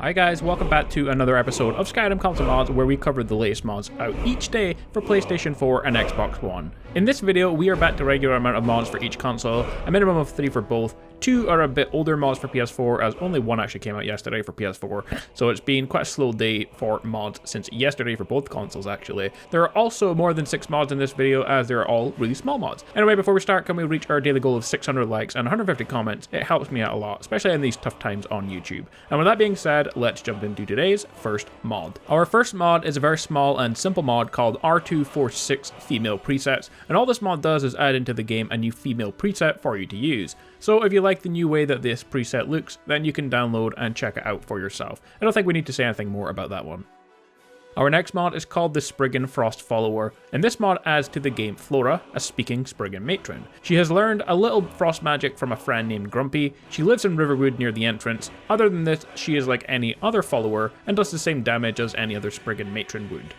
Hi guys, welcome back to another episode of Skyrim Console Mods, where we cover the latest mods out each day for PlayStation 4 and Xbox One. In this video, we are back to regular amount of mods for each console, a minimum of 3 for both. 2 are a bit older mods for PS4, as only 1 actually came out yesterday for PS4, so it's been quite a slow day for mods since yesterday for both consoles actually. There are also more than 6 mods in this video, as they are all really small mods. Anyway, before we start, can we reach our daily goal of 600 likes and 150 comments? It helps me out a lot, especially in these tough times on YouTube. And with that being said, let's jump into today's first mod. Our first mod is a very small and simple mod called R246 Female Presets, and all this mod does is add into the game a new female preset for you to use. So if you like the new way that this preset looks, then you can download and check it out for yourself. I don't think we need to say anything more about that one. Our next mod is called the Spiggan Frost Follower, and this mod adds to the game Flora, a speaking Spriggan matron. She has learned a little frost magic from a friend named Grumpy. She lives in Riverwood near the entrance. Other than this, she is like any other follower and does the same damage as any other Spriggan matron would.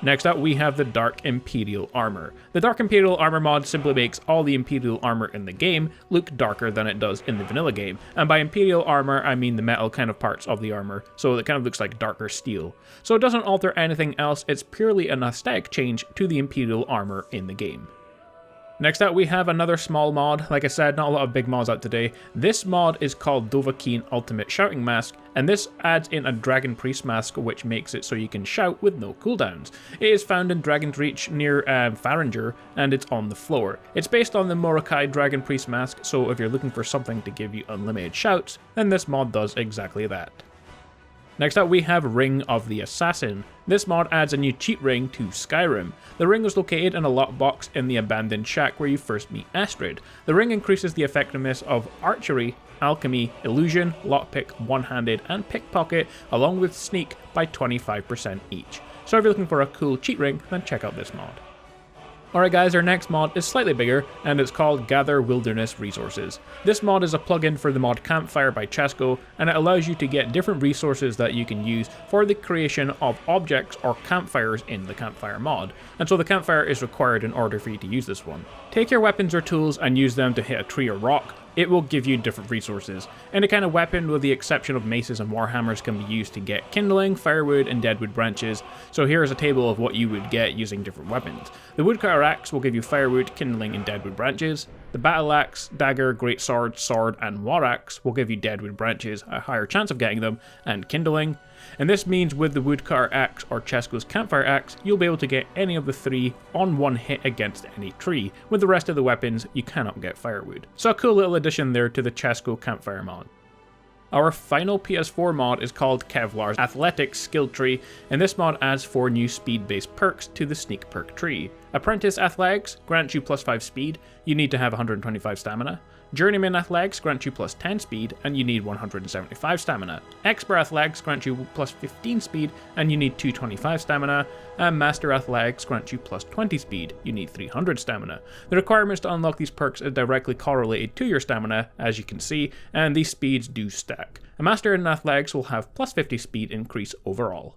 Next up, we have the Dark Imperial Armour. The Dark Imperial Armour mod simply makes all the Imperial armour in the game look darker than it does in the vanilla game. And by Imperial armour, I mean the metal kind of parts of the armour, so it kind of looks like darker steel. So it doesn't alter anything else, it's purely an aesthetic change to the Imperial armour in the game. Next up, we have another small mod. Like I said, not a lot of big mods out today. This mod is called Dovahkiin Ultimate Shouting Mask, and this adds in a Dragon Priest mask, which makes it so you can shout with no cooldowns. It is found in Dragon's Reach near Faringer, and it's on the floor. It's based on the Morokai Dragon Priest mask, so if you're looking for something to give you unlimited shouts, then this mod does exactly that. Next up, we have Ring of the Assassin. This mod adds a new cheat ring to Skyrim. The ring is located in a lockbox in the abandoned shack where you first meet Astrid. The ring increases the effectiveness of archery, alchemy, illusion, lockpick, one-handed, and pickpocket, along with sneak by 25% each. So if you're looking for a cool cheat ring, then check out this mod. Alright guys, our next mod is slightly bigger, and it's called Gather Wilderness Resources. This mod is a plugin for the mod Campfire by Chesco, and it allows you to get different resources that you can use for the creation of objects or campfires in the Campfire mod. And so the campfire is required in order for you to use this one. Take your weapons or tools and use them to hit a tree or rock. It will give you different resources. Any kind of weapon, with the exception of maces and warhammers, can be used to get kindling, firewood, and deadwood branches. So here is a table of what you would get using different weapons. The woodcutter axe will give you firewood, kindling, and deadwood branches. The battle axe, dagger, greatsword, sword, and war axe will give you deadwood branches, a higher chance of getting them, and kindling. And this means with the woodcutter axe or Chesco's campfire axe, you'll be able to get any of the 3 on one hit against any tree. With the rest of the weapons, you cannot get firewood. So a cool little addition there to the Chesco campfire mod. Our final PS4 mod is called Kevlar's Athletics Skill Tree, and this mod adds 4 new speed-based perks to the sneak perk tree. Apprentice Athletics grants you plus 5 speed, you need to have 125 stamina. Journeyman Athletics grants you plus 10 speed, and you need 175 stamina. Expert Athletics grants you plus 15 speed, and you need 225 stamina. And Master Athletics grants you plus 20 speed, you need 300 stamina. The requirements to unlock these perks are directly correlated to your stamina, as you can see, and these speeds do stack. A Master in Athletics will have plus 50 speed increase overall.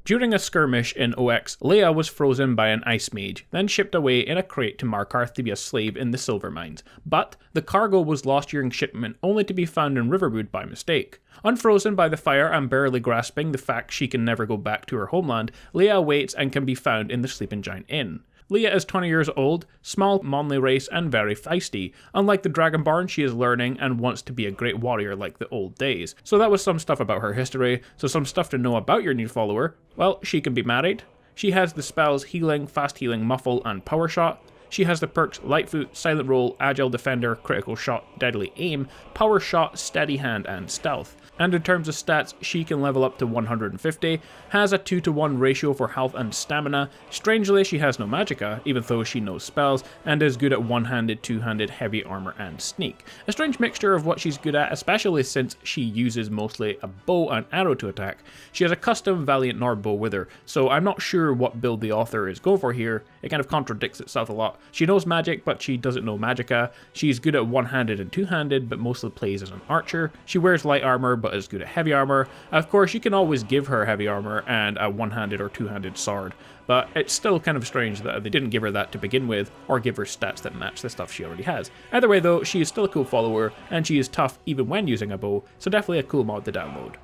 During a skirmish in Oeax, Leia was frozen by an ice mage, then shipped away in a crate to Markarth to be a slave in the silver mines. But the cargo was lost during shipment, only to be found in Riverwood by mistake. Unfrozen by the fire and barely grasping the fact she can never go back to her homeland, Leia awaits and can be found in the Sleeping Giant Inn. Leia is 20 years old, small, manly race, and very feisty. Unlike the Dragonborn, she is learning and wants to be a great warrior like the old days. So that was some stuff about her history. So some stuff to know about your new follower. Well, she can be married. She has the spells Healing, Fast Healing, Muffle, and Power Shot. She has the perks Lightfoot, Silent Roll, Agile Defender, Critical Shot, Deadly Aim, Power Shot, Steady Hand, and Stealth. And in terms of stats, she can level up to 150, has a 2-to-1 ratio for health and stamina. Strangely, she has no magicka, even though she knows spells, and is good at one-handed, two-handed, heavy armor, and sneak. A strange mixture of what she's good at, especially since she uses mostly a bow and arrow to attack. She has a custom Valiant Nord bow with her, so I'm not sure what build the author is going for here. It kind of contradicts itself a lot. She knows magic, but she doesn't know magicka. She's good at one-handed and two-handed, but mostly plays as an archer. She wears light armor, but is good at heavy armor. Of course, you can always give her heavy armor and a one-handed or two-handed sword, but it's still kind of strange that they didn't give her that to begin with, or give her stats that match the stuff she already has. Either way though, she is still a cool follower, and she is tough even when using a bow, so definitely a cool mod to download.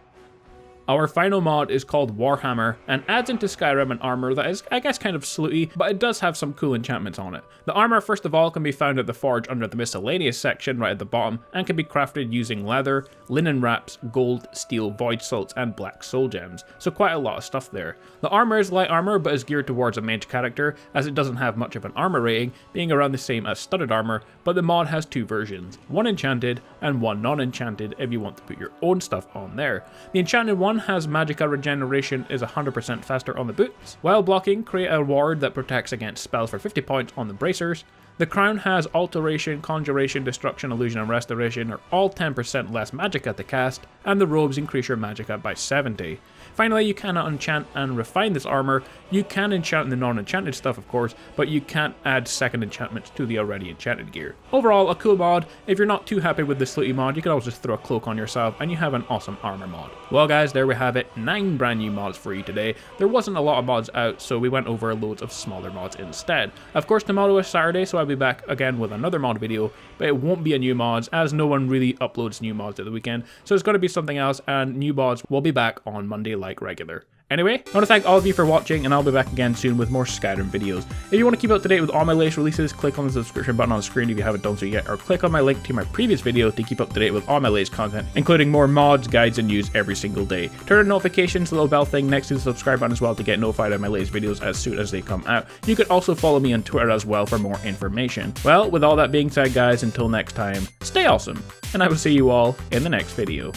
Our final mod is called Warhammer and adds into Skyrim an armor that is, I guess, kind of slooty, but it does have some cool enchantments on it. The armor, first of all, can be found at the forge under the miscellaneous section right at the bottom and can be crafted using leather, linen wraps, gold, steel, void salts, and black soul gems, so quite a lot of stuff there. The armor is light armor but is geared towards a mage character as it doesn't have much of an armor rating, being around the same as studded armor, but the mod has two versions, one enchanted and one non-enchanted if you want to put your own stuff on there. The enchanted one has magicka regeneration is 100% faster on the boots. While blocking, create a ward that protects against spells for 50 points on the bracers. The crown has alteration, conjuration, destruction, illusion, and restoration are all 10% less magicka to cast, and the robes increase your magicka by 70. Finally, you cannot enchant and refine this armor. You can enchant the non-enchanted stuff, of course, but you can't add second enchantments to the already enchanted gear. Overall, a cool mod. If you're not too happy with the slooty mod, you can always just throw a cloak on yourself and you have an awesome armor mod. Well guys, there we have it, 9 brand new mods for you today. There wasn't a lot of mods out, so we went over loads of smaller mods instead. Of course, tomorrow is Saturday, so I'll be back again with another mod video, but it won't be a new mods as no one really uploads new mods at the weekend, so it's going to be something else, and new mods will be back on Monday like regular. Anyway, I want to thank all of you for watching, and I'll be back again soon with more Skyrim videos. If you want to keep up to date with all my latest releases, click on the subscription button on the screen if you haven't done so yet, or click on my link to my previous video to keep up to date with all my latest content, including more mods, guides, and news every single day. Turn on notifications, the little bell thing next to the subscribe button as well to get notified of my latest videos as soon as they come out. You can also follow me on Twitter as well for more information. Well, with all that being said guys, until next time, stay awesome, and I will see you all in the next video.